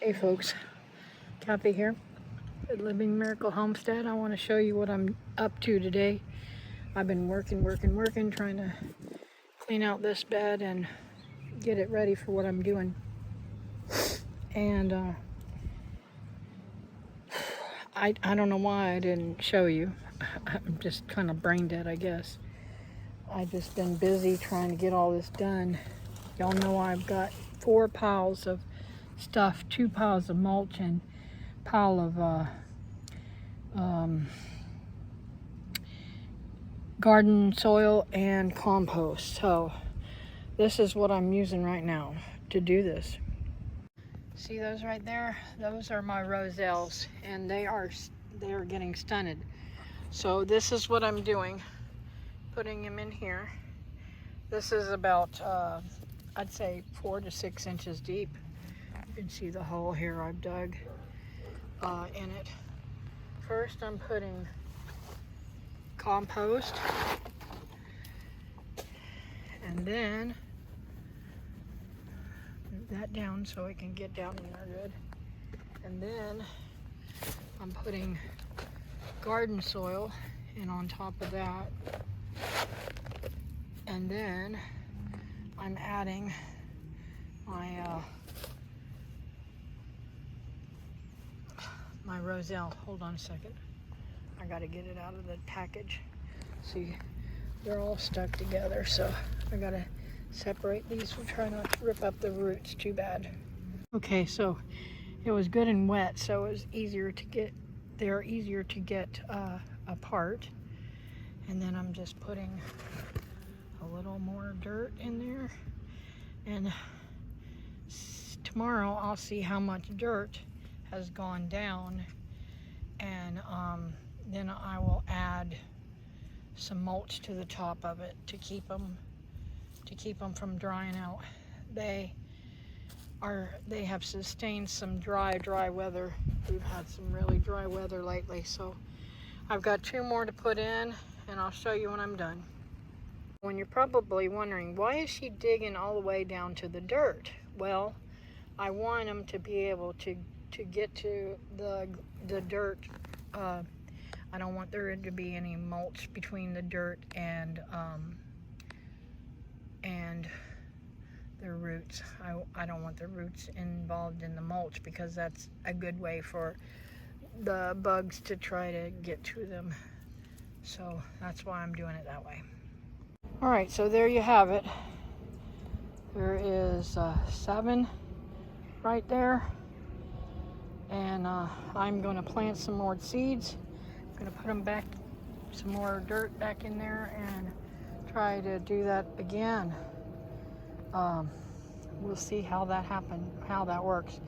Hey folks, Kathy here at Living Miracle Homestead. I want to show you what I'm up to today. I've been working, trying to clean out this bed and get it ready for what I'm doing. And I don't know why I didn't show you. I'm just kind of brain dead, I guess. I've just been busy trying to get all this done. Y'all know I've got 4 piles of stuff, 2 piles of mulch and pile of garden soil and compost. So this is what I'm using right now to do this. See those right there? Those are my Roselles, and they are getting stunted. So this is what I'm doing, putting them in here. This is about I'd say 4 to 6 inches deep. You can see the hole here I've dug in it. First I'm putting compost, and then move that down so it can get down in there good. And then I'm putting garden soil in on top of that, and then I'm adding my Roselle. Hold on a second. I gotta get it out of the package. See, they're all stuck together, so I gotta separate these. We'll try not to rip up the roots too bad. Okay, so it was good and wet, so it was easier to get. They're easier to get apart. And then I'm just putting a little more dirt in there, and tomorrow I'll see how much dirt has gone down, and then I will add some mulch to the top of it to keep them from drying out. They have sustained some dry weather. We've had some really dry weather lately, so I've got 2 more to put in, and I'll show you when I'm done. When you're probably wondering, why is she digging all the way down to the dirt? Well, I want them to be able to get to the dirt. I don't want there to be any mulch between the dirt and their roots. I don't want the roots involved in the mulch, because that's a good way for the bugs to try to get to them. So that's why I'm doing it that way. All right, so there you have it. There is 7 right there, and I'm going to plant some more seeds. I'm going to put them back, some more dirt back in there, and try to do that again. We'll see how that works.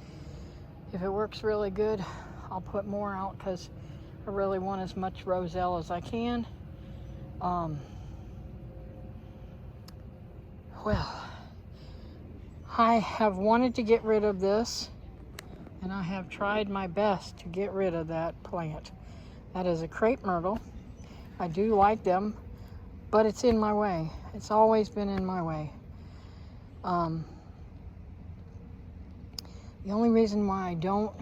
If it works really good, I'll put more out, because I really want as much Roselle as I can. Well, I have wanted to get rid of this, and I have tried my best to get rid of that plant. That is a crepe myrtle. I do like them, but it's in my way. It's always been in my way. The only reason why I don't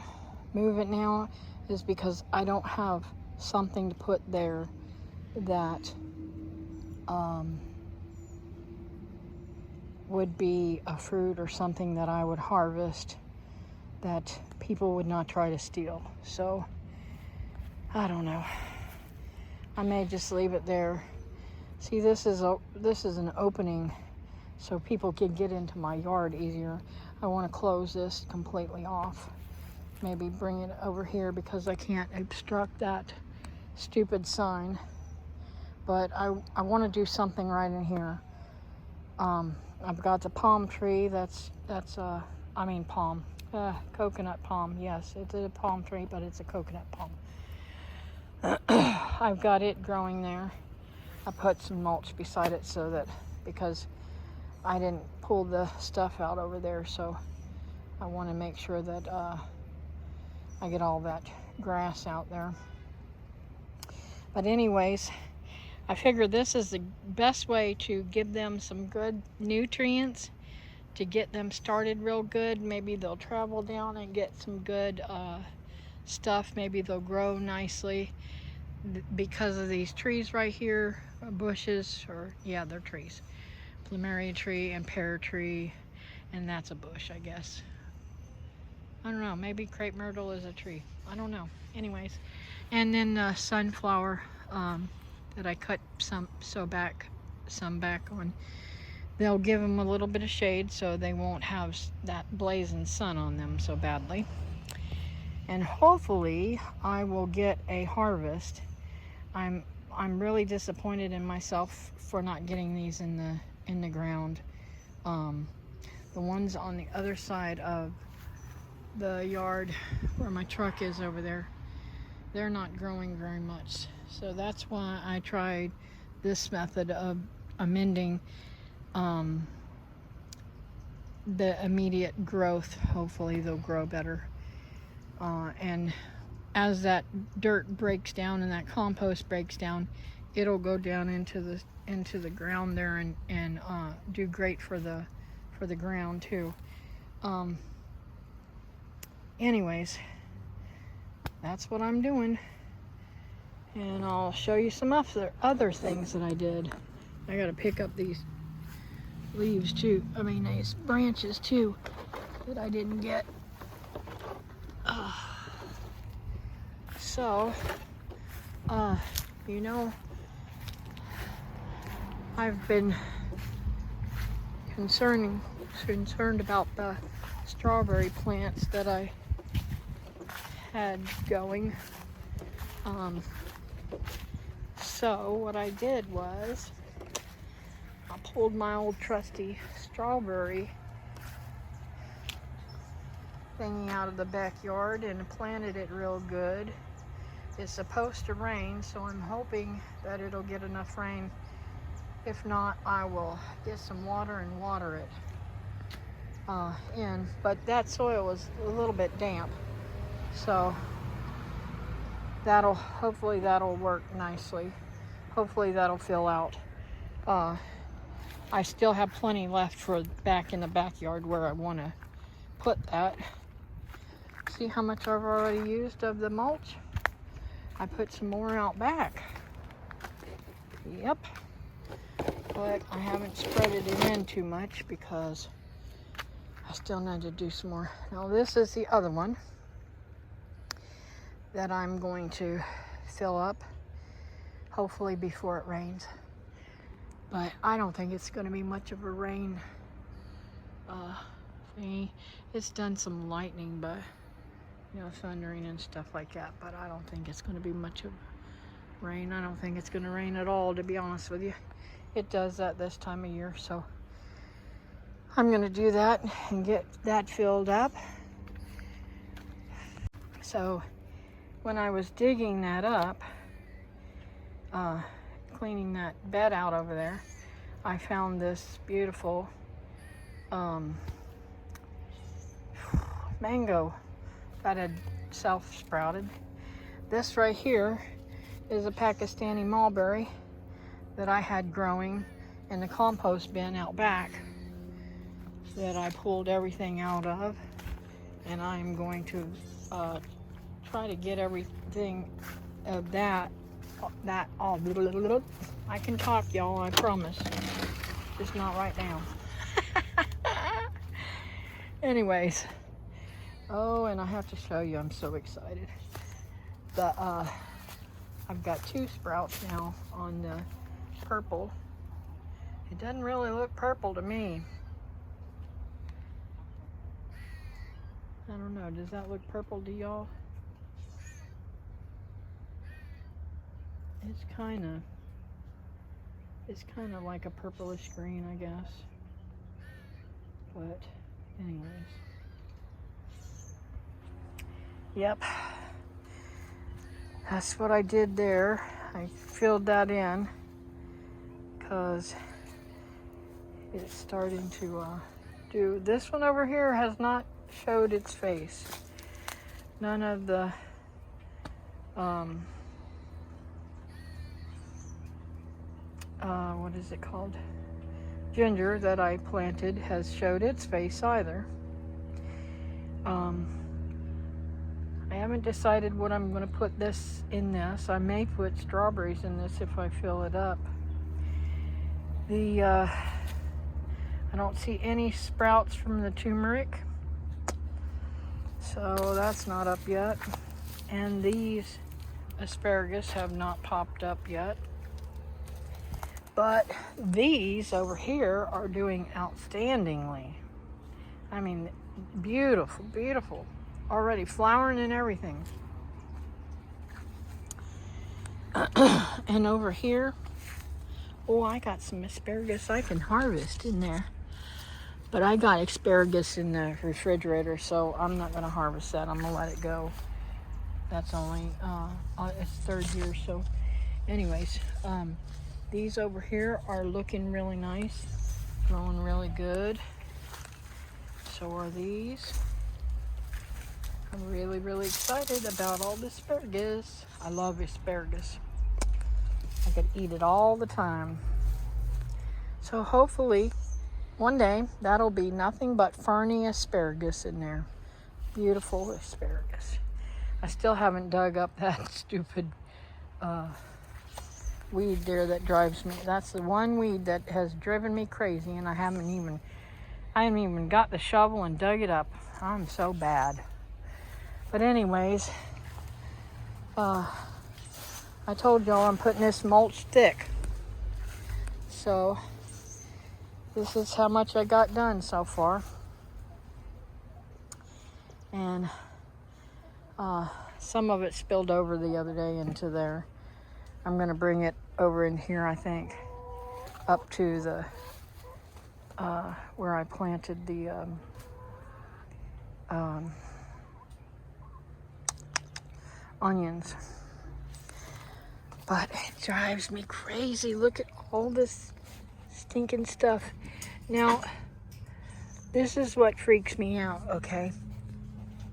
move it now is because I don't have something to put there that would be a fruit or something that I would harvest that people would not try to steal. So I don't know. I may just leave it there. See, this is an opening so people can get into my yard easier. I want to close this completely off. Maybe bring it over here, because I can't obstruct that stupid sign. But I want to do something right in here. I've got the palm tree. Coconut palm. Yes, it's a palm tree, but it's a coconut palm. I've got it growing there. I put some mulch beside it because I didn't pull the stuff out over there, so I want to make sure that I get all that grass out there. But anyways, I figure this is the best way to give them some good nutrients to get them started real good. Maybe they'll travel down and get some good stuff. Maybe they'll grow nicely because of these trees right here, bushes, or yeah, they're trees. Plumeria tree and pear tree, and that's a bush, I guess. I don't know, maybe crepe myrtle is a tree. I don't know. Anyways, and then the sunflower that I cut some back on. They'll give them a little bit of shade so they won't have that blazing sun on them so badly. And hopefully I will get a harvest. I'm really disappointed in myself for not getting these in the ground. The ones on the other side of the yard where my truck is over there, they're not growing very much. So that's why I tried this method of amending the immediate growth. Hopefully they'll grow better. And as that dirt breaks down and that compost breaks down, it'll go down into the ground there and do great for the ground too. Anyways, that's what I'm doing, and I'll show you some other things that I did. I gotta pick up these leaves too, these branches too that I didn't get. So I've been concerned about the strawberry plants that I had going. So what I did was I pulled my old trusty strawberry thingy out of the backyard and planted it real good. It's supposed to rain, so I'm hoping that it'll get enough rain. If not, I will get some water and water it in. But that soil was a little bit damp, so hopefully that'll work nicely. Hopefully that'll fill out. I still have plenty left for back in the backyard where I want to put that. See how much I've already used of the mulch? I put some more out back. Yep. But I haven't spread it in too much because I still need to do some more. Now this is the other one that I'm going to fill up, hopefully before it rains. But I don't think it's going to be much of a rain thingy. It's done some lightning, but thundering and stuff like that, but I don't think it's going to be much of rain. I don't think it's going to rain at all, to be honest with you. It does that this time of year, so I'm going to do that and get that filled up. So when I was digging that up, cleaning that bed out over there, I found this beautiful mango that had self-sprouted. This right here is a Pakistani mulberry that I had growing in the compost bin out back that I pulled everything out of, and I'm going to try to get everything of that all. I can talk, y'all, I promise, just not right now. Anyways, oh, and I have to show you, I'm so excited. I've got 2 sprouts now on the purple. It doesn't really look purple to me. I don't know, does that look purple to y'all? It's kind of like a purplish green, I guess. But anyways. Yep. That's what I did there. I filled that in because it's starting to do. This one over here has not showed its face. None of the what is it called? ginger that I planted has showed its face either. I haven't decided what I'm going to put this in this. I may put strawberries in this if I fill it up. I don't see any sprouts from the turmeric, so that's not up yet. And these asparagus have not popped up yet. But these over here are doing outstandingly. I mean, beautiful, beautiful. Already flowering and everything. And over here, oh, I got some asparagus I can harvest in there. But I got asparagus in the refrigerator, so I'm not going to harvest that. I'm going to let it go. That's only, it's third year, so anyways, these over here are looking really nice, growing really good. So are these. I'm really, really excited about all the asparagus. I love asparagus. I could eat it all the time. So hopefully one day that'll be nothing but ferny asparagus in there. Beautiful asparagus. I still haven't dug up that stupid weed there that drives me. That's the one weed that has driven me crazy, and I haven't even got the shovel and dug it up. I'm so bad. But anyways, I told y'all I'm putting this mulch thick. So this is how much I got done so far. And some of it spilled over the other day into there. I'm going to bring it over in here, I think, up to the where I planted the onions. But it drives me crazy. Look at all this stinking stuff. Now, this is what freaks me out, okay?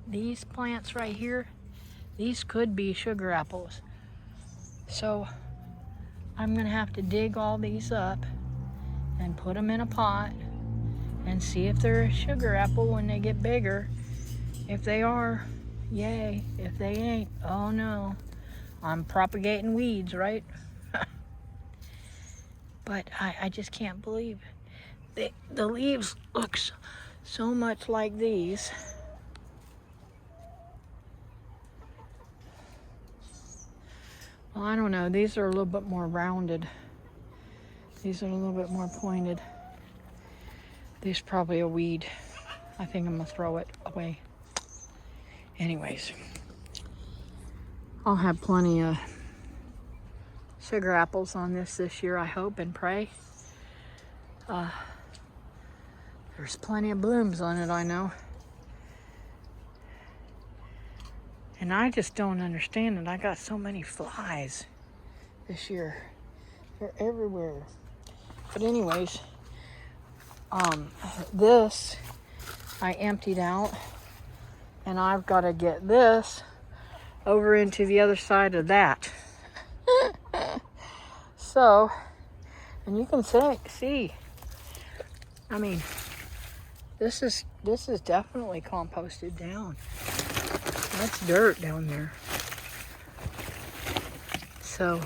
These plants right here, these could be sugar apples. So I'm gonna have to dig all these up and put them in a pot and see if they're a sugar apple when they get bigger. If they are, yay. If they ain't, oh no. I'm propagating weeds, right? But I just can't believe it. The leaves look so much like these. Well, I don't know. These are a little bit more rounded. These are a little bit more pointed. These are probably a weed. I think I'm gonna throw it away. Anyways, I'll have plenty of sugar apples on this year, I hope and pray. There's plenty of blooms on it, I know. And I just don't understand it. I got so many flies this year. They're everywhere. But anyways, this I emptied out, and I've got to get this over into the other side of that. So, and you can see, I mean, this is definitely composted down. That's dirt down there. So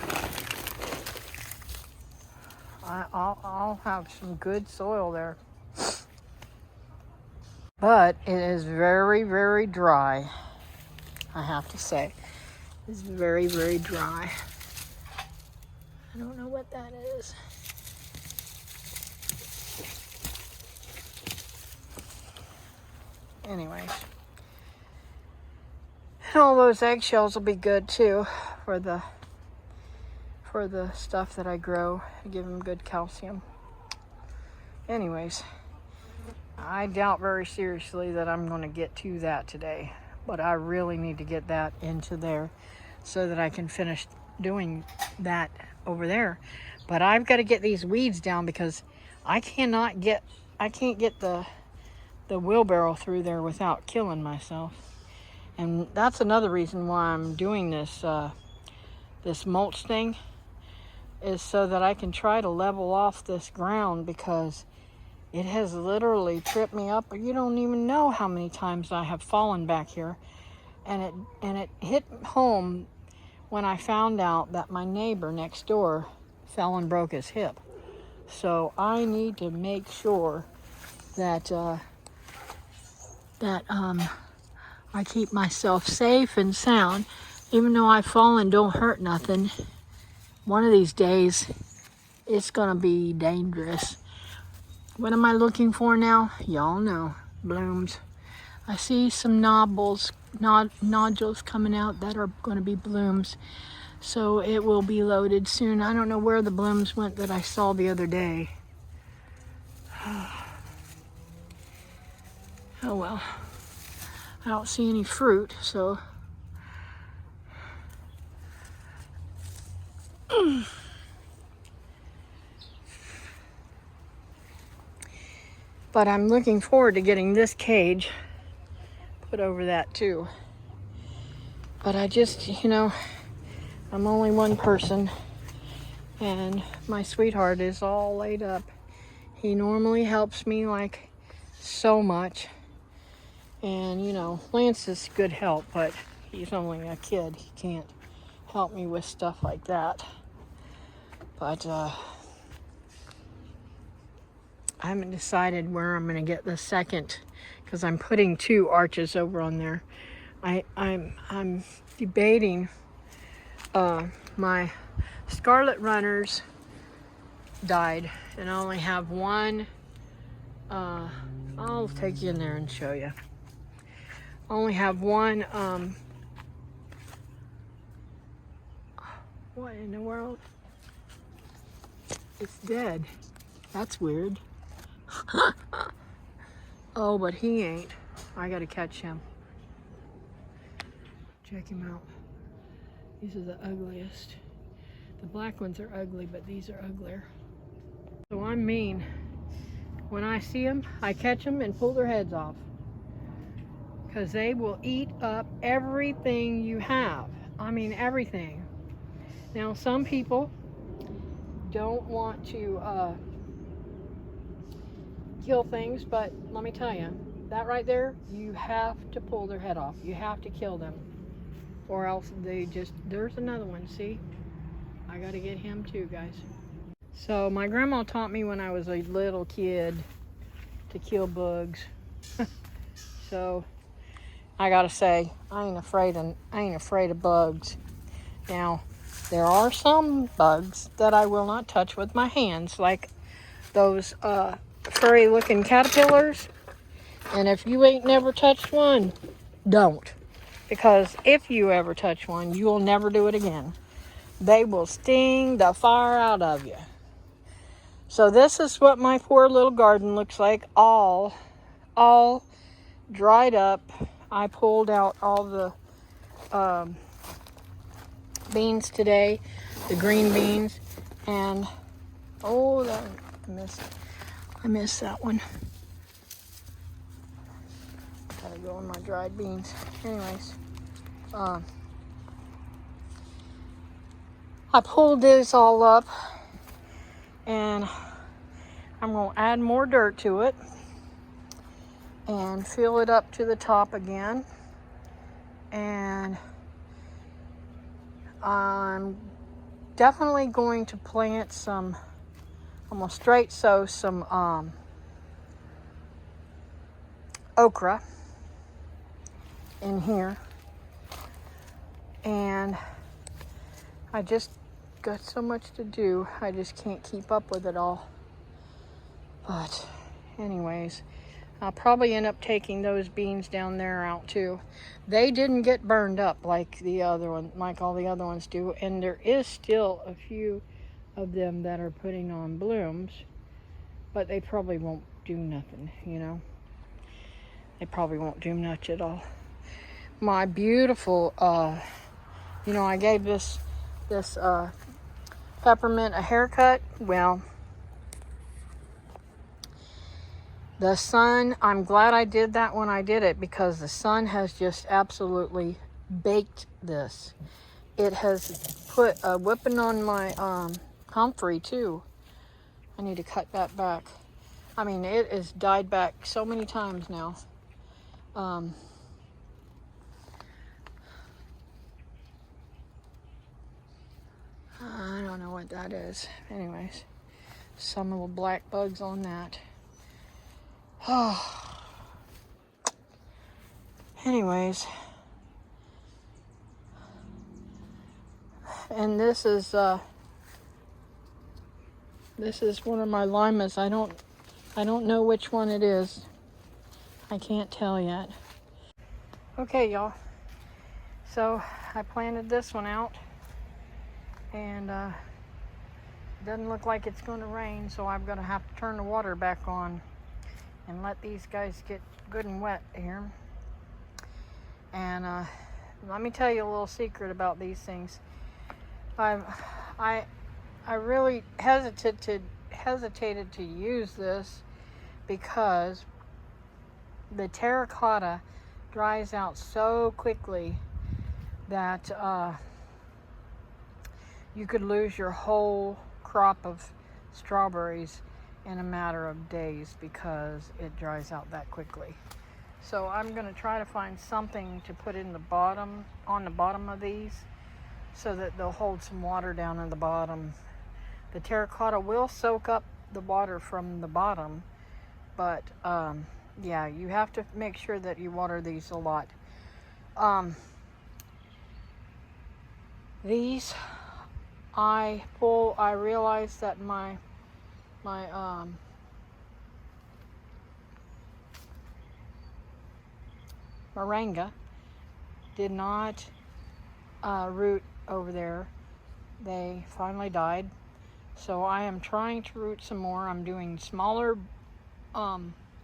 I'll have some good soil there. But it is very, very dry, I have to say. It's very, very dry. I don't know what that is. Anyways. And all those eggshells will be good too for the stuff that I grow. I give them good calcium. Anyways, I doubt very seriously that I'm going to get to that today, but I really need to get that into there so that I can finish doing that over there. But I've got to get these weeds down because I can't get the wheelbarrow through there without killing myself. And that's another reason why I'm doing this this mulch thing, is so that I can try to level off this ground, because it has literally tripped me up. You don't even know how many times I have fallen back here. And it hit home when I found out that my neighbor next door fell and broke his hip. So I need to make sure that I keep myself safe and sound. Even though I fall and don't hurt nothing, one of these days it's gonna be dangerous. What am I looking for now? Y'all know, blooms. I see some nodules coming out that are gonna be blooms. So it will be loaded soon. I don't know where the blooms went that I saw the other day. Oh well. I don't see any fruit, so. But I'm looking forward to getting this cage put over that too. But I just, I'm only one person, and my sweetheart is all laid up. He normally helps me like so much. And Lance is good help, but he's only a kid. He can't help me with stuff like that. But I haven't decided where I'm going to get the second, because I'm putting 2 arches over on there. I'm debating. My scarlet runners died, and I only have one. I'll take you in there and show you. I only have one. What in the world? It's dead. That's weird. Oh, but he ain't. I gotta catch him. Check him out. These are the ugliest. The black ones are ugly, but these are uglier. So I'm mean. When I see them, I catch them and pull their heads off, because they will eat up everything you have. I mean, everything. Now, some people don't want to kill things, but let me tell you, that right there, you have to pull their head off. You have to kill them, or else there's another one. See, I got to get him too, guys. So my grandma taught me when I was a little kid to kill bugs. So I gotta say, I ain't afraid of bugs. Now, there are some bugs that I will not touch with my hands, like those furry looking caterpillars. And if you ain't never touched one, don't. Because if you ever touch one, you will never do it again. They will sting the fire out of you. So this is what my poor little garden looks like, all dried up. I pulled out all the beans today, the green beans, and I missed that one. Gotta go on my dried beans. Anyways, I pulled this all up, and I'm going to add more dirt to it and fill it up to the top again. And I'm definitely going to plant some, I'm going to straight sow some okra in here. And I just got so much to do, I just can't keep up with it all. But anyways, I'll probably end up taking those beans down there out too. They didn't get burned up like all the other ones do, and there is still a few of them that are putting on blooms, but they probably won't do nothing, They probably won't do much at all. My beautiful, I gave this peppermint a haircut. Well, the sun, I'm glad I did that when I did it, because the sun has just absolutely baked this. It has put a whipping on my comfrey too. I need to cut that back. I mean, it has died back so many times now. I don't know what that is. Anyways, some little black bugs on that. Oh. Anyways. And this is one of my limas. I don't know which one it is. I can't tell yet. Okay, y'all. So I planted this one out, and it doesn't look like it's going to rain, so I'm going to have to turn the water back on and let these guys get good and wet here. And let me tell you a little secret about these things. I really hesitated to use this because the terracotta dries out so quickly that you could lose your whole crop of strawberries in a matter of days because it dries out that quickly. So I'm going to try to find something to put in the bottom, on the bottom of these, so that they'll hold some water down in the bottom. The terracotta will soak up the water from the bottom, but yeah, you have to make sure that you water these a lot. These I realized that my moringa did not root over there. They finally died, so I am trying to root some more. I'm doing smaller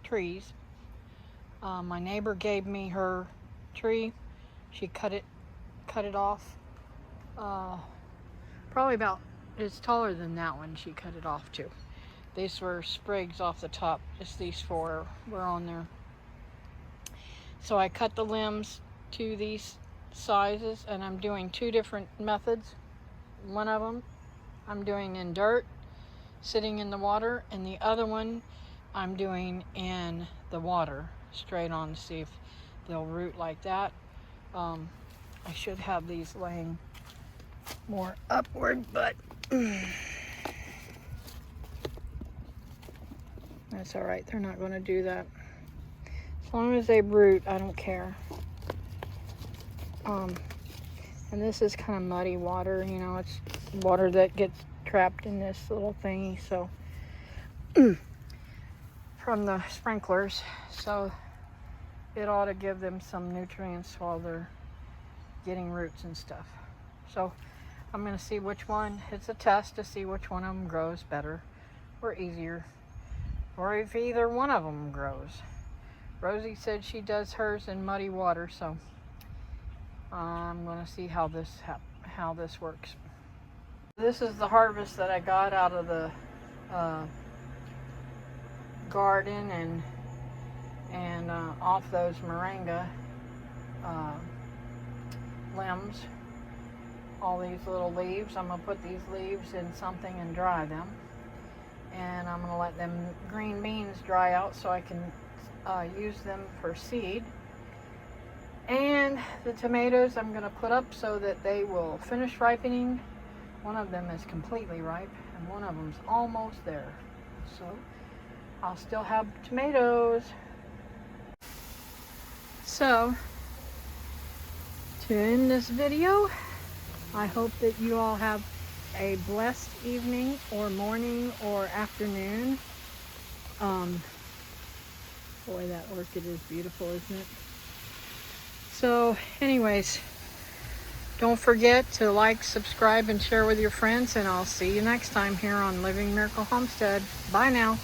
trees. My neighbor gave me her tree. She cut it off. Probably about, it's taller than that one. She cut it off too. These were sprigs off the top. Just these four were on there. So I cut the limbs to these sizes, and I'm doing two different methods. One of them I'm doing in dirt, sitting in the water, and the other one I'm doing in the water, straight on, to see if they'll root like that. I should have these laying more upward, but that's all right. They're not going to do that. As long as they root, I don't care. And this is kind of muddy water, you know, it's water that gets trapped in this little thingy, so from the sprinklers, so it ought to give them some nutrients while they're getting roots and stuff. So I'm going to see which one, it's a test to see which one of them grows better or easier, or if either one of them grows. Rosie said she does hers in muddy water, so I'm going to see how this works. This is the harvest that I got out of the garden and off those moringa limbs. All these little leaves. I'm going to put these leaves in something and dry them. And I'm going to let them green beans dry out so I can use them for seed. And the tomatoes I'm going to put up so that they will finish ripening. One of them is completely ripe and one of them's almost there. So I'll still have tomatoes. So to end this video, I hope that you all have a blessed evening or morning or afternoon. Boy, that orchid is beautiful, isn't it? So anyways, don't forget to like, subscribe, and share with your friends, and I'll see you next time here on Living Miracle Homestead. Bye now.